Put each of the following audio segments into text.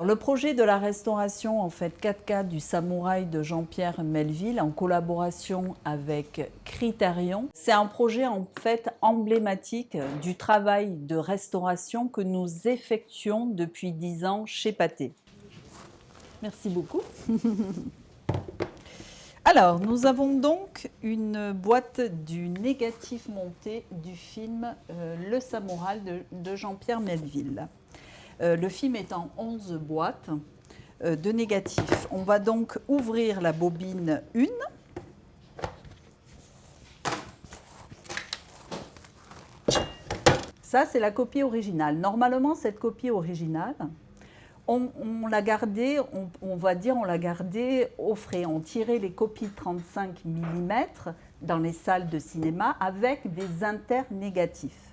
Le projet de la restauration en fait 4K du Samouraï de Jean-Pierre Melville en collaboration avec Criterion, c'est un projet en fait emblématique du travail de restauration que nous effectuons depuis 10 ans chez Pathé. Merci beaucoup. Alors, nous avons donc une boîte du négatif monté du film Le Samouraï de Jean-Pierre Melville. Le film est en 11 boîtes de négatifs. On va donc ouvrir la bobine 1. Ça, c'est la copie originale. Normalement, cette copie originale, on l'a gardée, on va dire, on l'a gardée au frais. On tirait les copies 35 mm dans les salles de cinéma avec des internégatifs.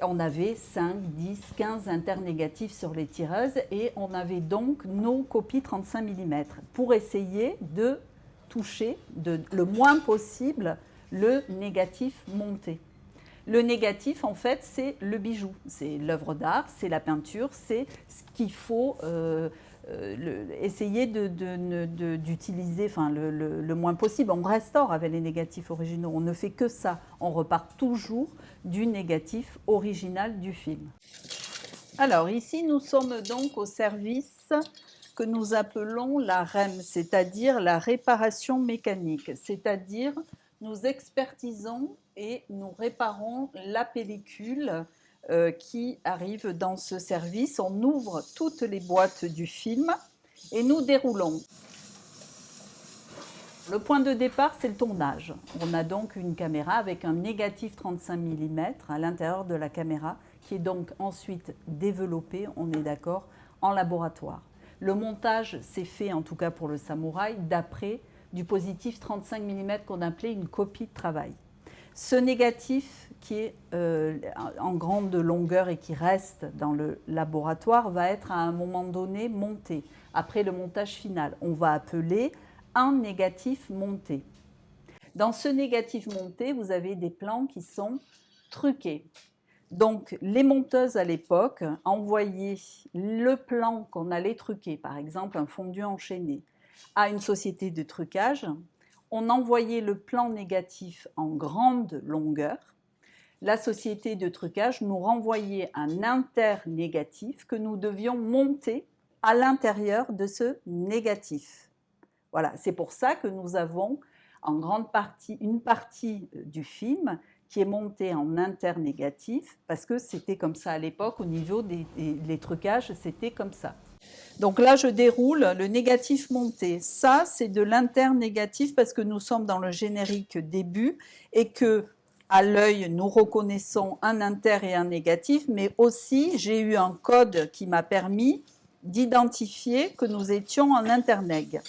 On avait 5, 10, 15 internégatifs sur les tireuses et on avait donc nos copies 35 mm pour essayer de toucher le moins possible le négatif monté. Le négatif, en fait, c'est le bijou, c'est l'œuvre d'art, c'est la peinture, c'est ce qu'il faut essayer d'utiliser le moins possible. On restaure avec les négatifs originaux, on ne fait que ça. On repart toujours du négatif original du film. Alors ici, nous sommes donc au service que nous appelons la REM, c'est-à-dire la réparation mécanique, c'est-à-dire nous expertisons et nous réparons la pellicule qui arrive dans ce service. On ouvre toutes les boîtes du film et nous déroulons. Le point de départ, c'est le tournage. On a donc une caméra avec un négatif 35 mm à l'intérieur de la caméra qui est donc ensuite développé, on est d'accord, en laboratoire. Le montage s'est fait, en tout cas pour le Samouraï, d'après du positif 35 mm qu'on appelait une copie de travail. Ce négatif qui est en grande longueur et qui reste dans le laboratoire va être à un moment donné monté. Après le montage final, on va appeler un négatif monté. Dans ce négatif monté, vous avez des plans qui sont truqués. Donc, les monteuses à l'époque envoyaient le plan qu'on allait truquer, par exemple un fondu enchaîné, à une société de trucage. On envoyait le plan négatif en grande longueur. La société de trucage nous renvoyait un internégatif que nous devions monter à l'intérieur de ce négatif. Voilà, c'est pour ça que nous avons en grande partie une partie du film qui est montée en internégatif, parce que c'était comme ça à l'époque, au niveau des trucages, c'était comme ça. Donc là, je déroule le négatif monté. Ça, c'est de l'internégatif parce que nous sommes dans le générique début et que, à l'œil, nous reconnaissons un inter et un négatif, mais aussi, j'ai eu un code qui m'a permis d'identifier que nous étions en internég.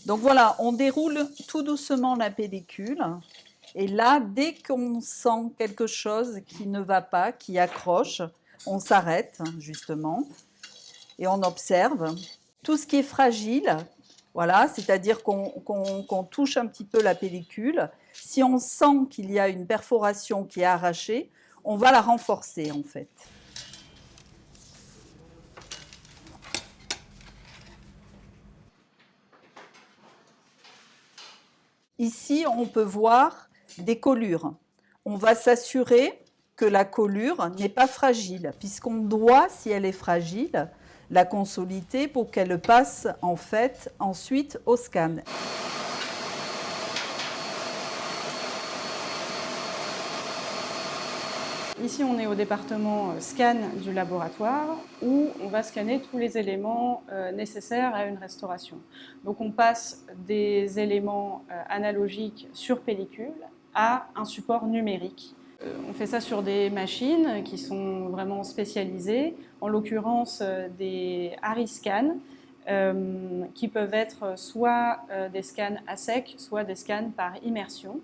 Donc voilà, on déroule tout doucement la pellicule. Et là, dès qu'on sent quelque chose qui ne va pas, qui accroche, on s'arrête justement et on observe. Tout ce qui est fragile, voilà, c'est-à-dire qu'on touche un petit peu la pellicule. Si on sent qu'il y a une perforation qui est arrachée, on va la renforcer en fait. Ici, on peut voir des collures. On va s'assurer que la collure n'est pas fragile, puisqu'on doit, si elle est fragile, la consolider pour qu'elle passe en fait ensuite au scan. Ici, on est au département scan du laboratoire où on va scanner tous les éléments nécessaires à une restauration. Donc on passe des éléments analogiques sur pellicule à un support numérique. On fait ça sur des machines qui sont vraiment spécialisées, en l'occurrence des Ariscan, qui peuvent être soit des scans à sec, soit des scans par immersion.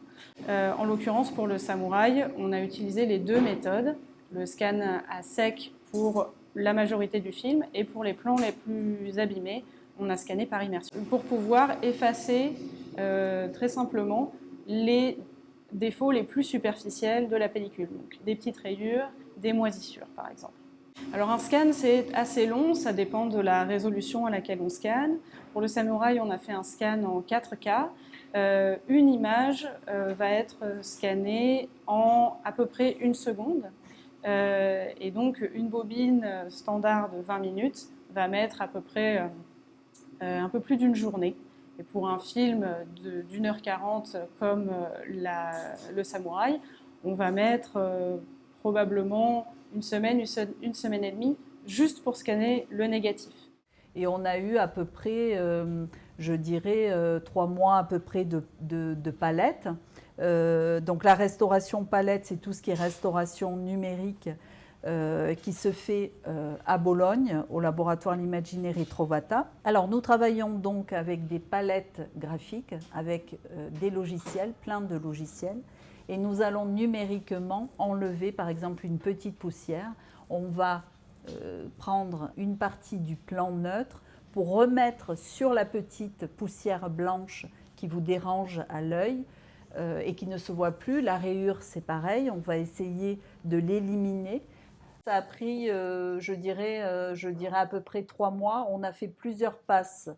En l'occurrence, pour le Samouraï, on a utilisé les deux méthodes, le scan à sec pour la majorité du film et pour les plans les plus abîmés, on a scanné par immersion. Pour pouvoir effacer très simplement les défauts les plus superficiels de la pellicule, donc des petites rayures, des moisissures par exemple. Alors un scan, c'est assez long, ça dépend de la résolution à laquelle on scanne. Pour le Samouraï, on a fait un scan en 4K. Une image va être scannée en à peu près 1 seconde. Et donc une bobine standard de 20 minutes va mettre à peu près un peu plus d'une journée. Et pour un film d'1h40 comme le Samouraï, on va mettre probablement une semaine et demie, juste pour scanner le négatif. Et on a eu à peu près, je dirais, 3 mois à peu près de palettes. Donc la restauration palette, c'est tout ce qui est restauration numérique qui se fait à Bologne, au laboratoire L'Imaginerie Trovata. Alors nous travaillons donc avec des palettes graphiques, avec des logiciels, plein de logiciels, et nous allons numériquement enlever par exemple une petite poussière. On va prendre une partie du plan neutre pour remettre sur la petite poussière blanche qui vous dérange à l'œil et qui ne se voit plus. La rayure, c'est pareil, on va essayer de l'éliminer. Ça a pris, je dirais à peu près 3 mois. On a fait plusieurs passes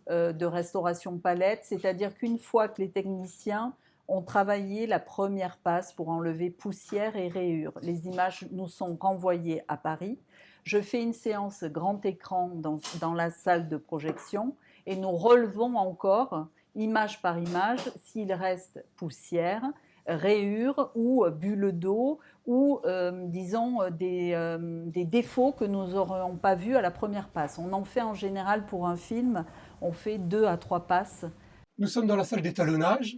de restauration palette, c'est-à-dire qu'une fois que les techniciens ont travaillé la première passe pour enlever poussière et rayures, les images nous sont renvoyées à Paris. Je fais une séance grand écran dans la salle de projection et nous relevons encore, image par image, s'il reste poussière, rayures ou bulles d'eau ou disons des défauts que nous n'aurions pas vus à la première passe. On en fait en général pour un film, on fait 2 à 3 passes. Nous sommes dans la salle d'étalonnage,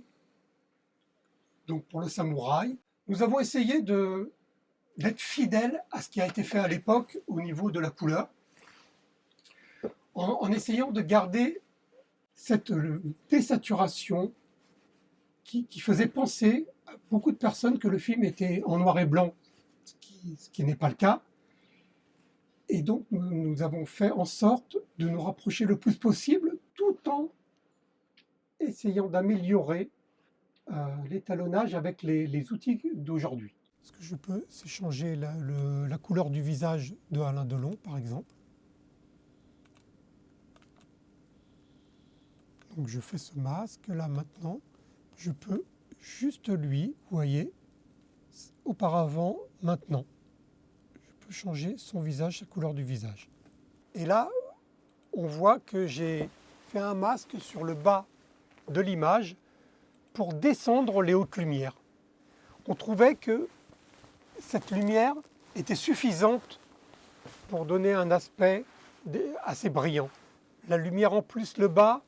donc pour le Samouraï. Nous avons essayé d'être fidèles à ce qui a été fait à l'époque au niveau de la couleur, en essayant de garder cette désaturation qui faisait penser à beaucoup de personnes que le film était en noir et blanc, ce qui n'est pas le cas. Et donc nous avons fait en sorte de nous rapprocher le plus possible tout en essayant d'améliorer l'étalonnage avec les outils d'aujourd'hui. Ce que je peux, c'est changer la couleur du visage de Alain Delon, par exemple. Donc je fais ce masque là maintenant. Je peux juste lui, vous voyez, auparavant, maintenant. Je peux changer son visage, sa couleur du visage. Et là, on voit que j'ai fait un masque sur le bas de l'image pour descendre les hautes lumières. On trouvait que cette lumière était suffisante pour donner un aspect assez brillant. La lumière en plus, le bas,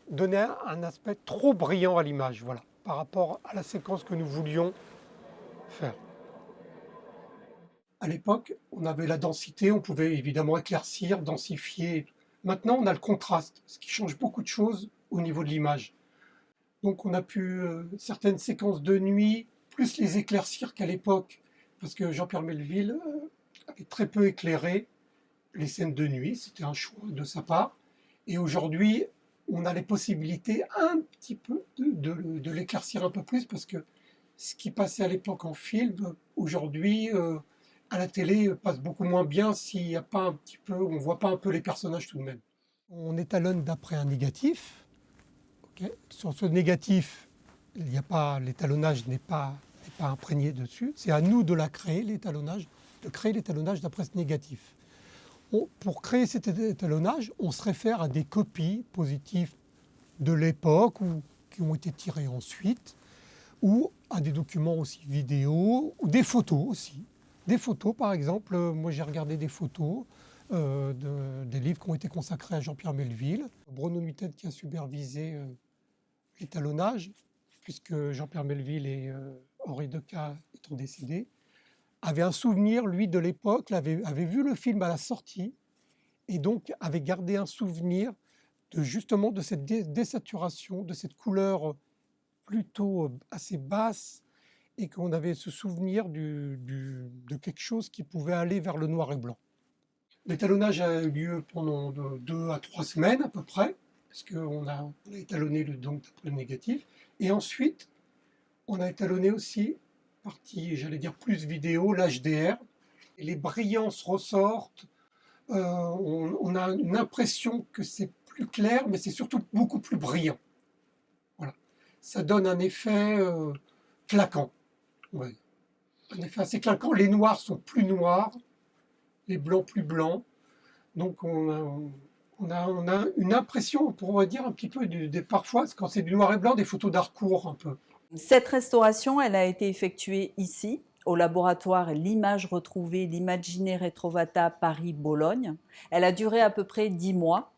donnait un aspect trop brillant à l'image, voilà, par rapport à la séquence que nous voulions faire. À l'époque, on avait la densité, on pouvait évidemment éclaircir, densifier. Maintenant, on a le contraste, ce qui change beaucoup de choses au niveau de l'image. Donc on a pu certaines séquences de nuit, plus les éclaircir qu'à l'époque, parce que Jean-Pierre Melville avait très peu éclairé les scènes de nuit, c'était un choix de sa part. Et aujourd'hui, on a les possibilités un petit peu de l'éclaircir un peu plus, parce que ce qui passait à l'époque en film, aujourd'hui, à la télé, passe beaucoup moins bien s'il n'y a pas un petit peu, on ne voit pas un peu les personnages tout de même. On étalonne d'après un négatif. Okay. Sur ce négatif, l'étalonnage n'est pas imprégné dessus. C'est à nous de la créer, l'étalonnage, de créer l'étalonnage d'après ce négatif. Pour créer cet étalonnage, on se réfère à des copies positives de l'époque ou qui ont été tirées ensuite, ou à des documents aussi vidéo, ou des photos aussi. Des photos, par exemple, moi j'ai regardé des photos des livres qui ont été consacrés à Jean-Pierre Melville. Bruno Nuiten qui a supervisé l'étalonnage, puisque Jean-Pierre Melville et Henri Decaux étant décédés, avait un souvenir, lui, de l'époque, avait vu le film à la sortie, et donc avait gardé un souvenir justement de cette désaturation, de cette couleur plutôt assez basse, et qu'on avait ce souvenir de quelque chose qui pouvait aller vers le noir et blanc. L'étalonnage a eu lieu pendant 2 à 3 semaines à peu près, parce qu'on a étalonné donc d'après le négatif, et ensuite on a étalonné aussi partie, j'allais dire plus vidéo, l'HDR, Les brillances ressortent, on a une impression que c'est plus clair, mais c'est surtout beaucoup plus brillant. Voilà. Ça donne un effet claquant. Ouais. Un effet assez claquant. Les noirs sont plus noirs, les blancs plus blancs. Donc on a une impression, on pourrait dire un petit peu, parfois, quand c'est du noir et blanc, des photos d'Harcourt un peu. Cette restauration, elle a été effectuée ici, au laboratoire L'Image Retrouvée, l'Imaginé Retrovata Paris-Bologne. Elle a duré à peu près 10 mois.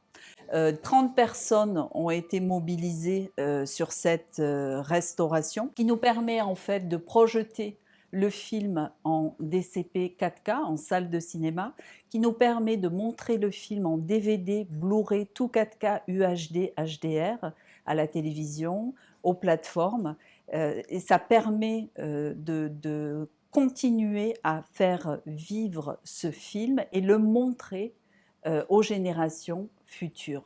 30 personnes ont été mobilisées sur cette restauration, qui nous permet en fait de projeter le film en DCP 4K, en salle de cinéma, qui nous permet de montrer le film en DVD, Blu-ray, tout 4K, UHD, HDR, à la télévision, aux plateformes. Et ça permet de continuer à faire vivre ce film et le montrer aux générations futures.